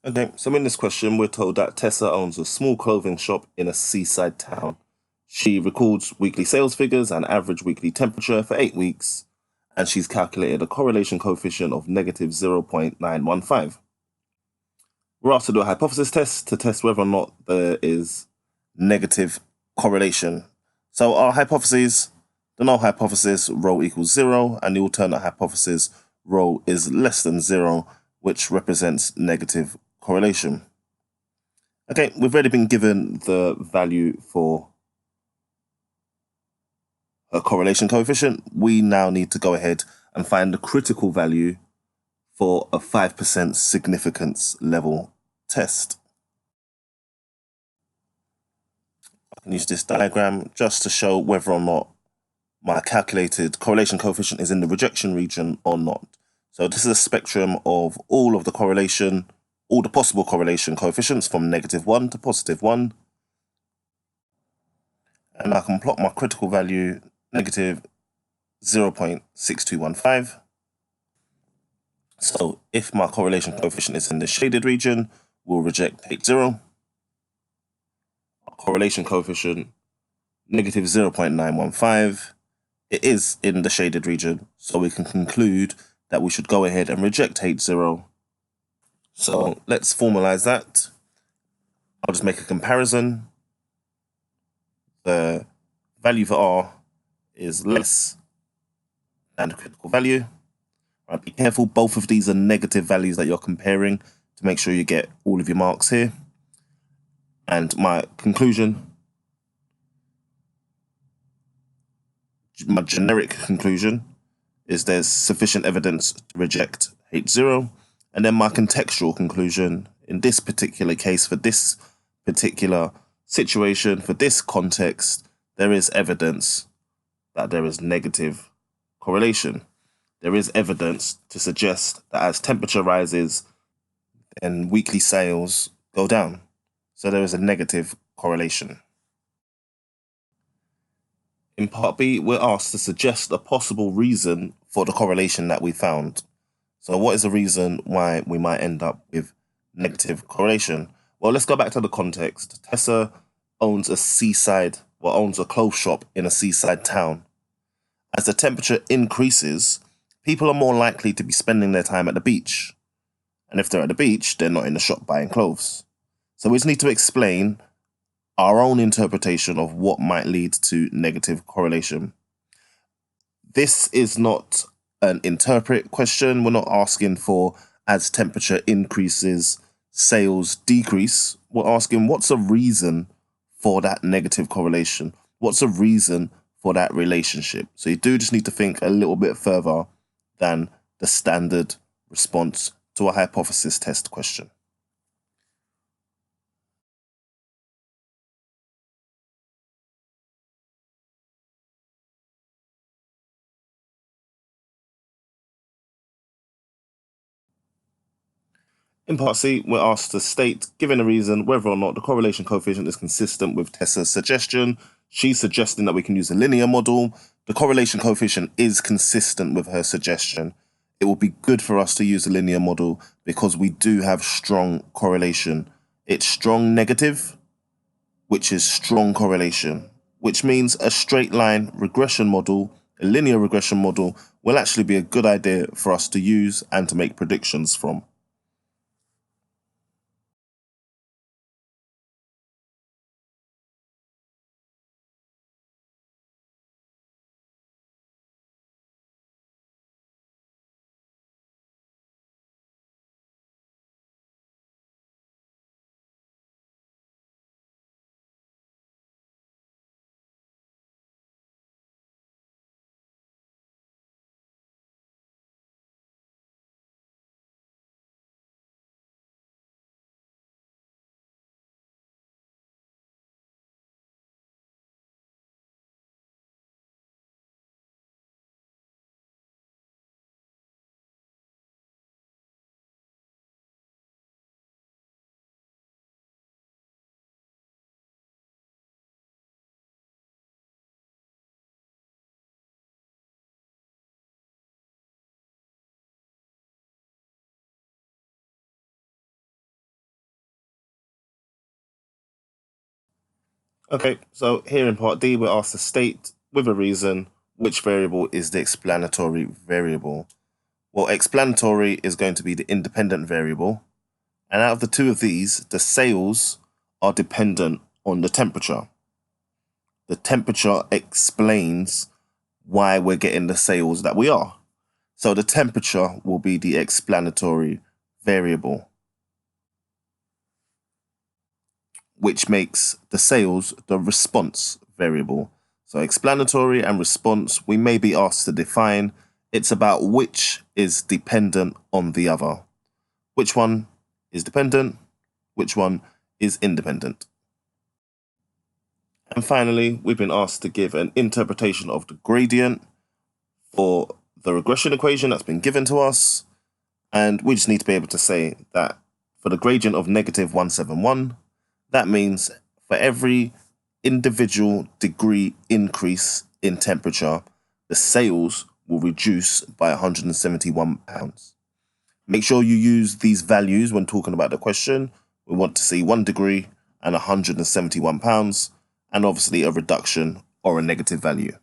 Okay, so in this question, we're told that Tessa owns a small clothing shop in a seaside town. She records weekly sales figures and average weekly temperature for 8 weeks, and she's calculated a correlation coefficient of negative 0.915. We're asked to do a hypothesis test to test whether or not there is negative correlation. So our hypotheses, the null hypothesis rho equals 0, and the alternate hypothesis rho is less than 0, which represents negative correlation. Okay, we've already been given the value for a correlation coefficient. We now need to go ahead and find the critical value for a 5% significance level test. I can use this diagram just to show whether or not my calculated correlation coefficient is in the rejection region or not. So this is a spectrum of all of the correlation, all the possible correlation coefficients from -1 to +1. And I can plot my critical value, negative 0.6215. So if my correlation coefficient is in the shaded region, we'll reject H0. Our correlation coefficient, negative 0.915. It is in the shaded region, so we can conclude that we should go ahead and reject H0. So let's formalize that. I'll just make a comparison. The value for R is less than the critical value. Be careful, both of these are negative values that you're comparing to make sure you get all of your marks here. And my conclusion, my generic conclusion, is there's sufficient evidence to reject H0. And then my contextual conclusion, in this particular case, for this particular situation, for this context, there is evidence that there is negative correlation. There is evidence to suggest that as temperature rises, then weekly sales go down. So there is a negative correlation. In part B, we're asked to suggest a possible reason for the correlation that we found. So what is the reason why we might end up with negative correlation? Well, let's go back to the context. Tessa owns owns a clothes shop in a seaside town. As the temperature increases, people are more likely to be spending their time at the beach. And if they're at the beach, they're not in the shop buying clothes. So we just need to explain our own interpretation of what might lead to negative correlation. This is not an interpret question. We're not asking for, as temperature increases, sales decrease. We're asking, what's a reason for that negative correlation? What's a reason for that relationship? So you do just need to think a little bit further than the standard response to a hypothesis test question. In part C, we're asked to state, given a reason, whether or not the correlation coefficient is consistent with Tessa's suggestion. She's suggesting that we can use a linear model. The correlation coefficient is consistent with her suggestion. It will be good for us to use a linear model because we do have strong correlation. It's strong negative, which is strong correlation, which means a straight line regression model, a linear regression model, will actually be a good idea for us to use and to make predictions from. Okay, so here in part D, we're asked to state with a reason which variable is the explanatory variable. Well, explanatory is going to be the independent variable. And out of the two of these, the sales are dependent on the temperature. The temperature explains why we're getting the sales that we are. So the temperature will be the explanatory variable, which makes the sales the response variable. So explanatory and response, we may be asked to define. It's about which is dependent on the other. Which one is dependent? Which one is independent? And finally, we've been asked to give an interpretation of the gradient for the regression equation that's been given to us. And we just need to be able to say that for the gradient of -171, that means for every individual degree increase in temperature, the sales will reduce by 171 pounds. Make sure you use these values when talking about the question. We want to see 1 degree and 171 pounds, and obviously a reduction or a negative value.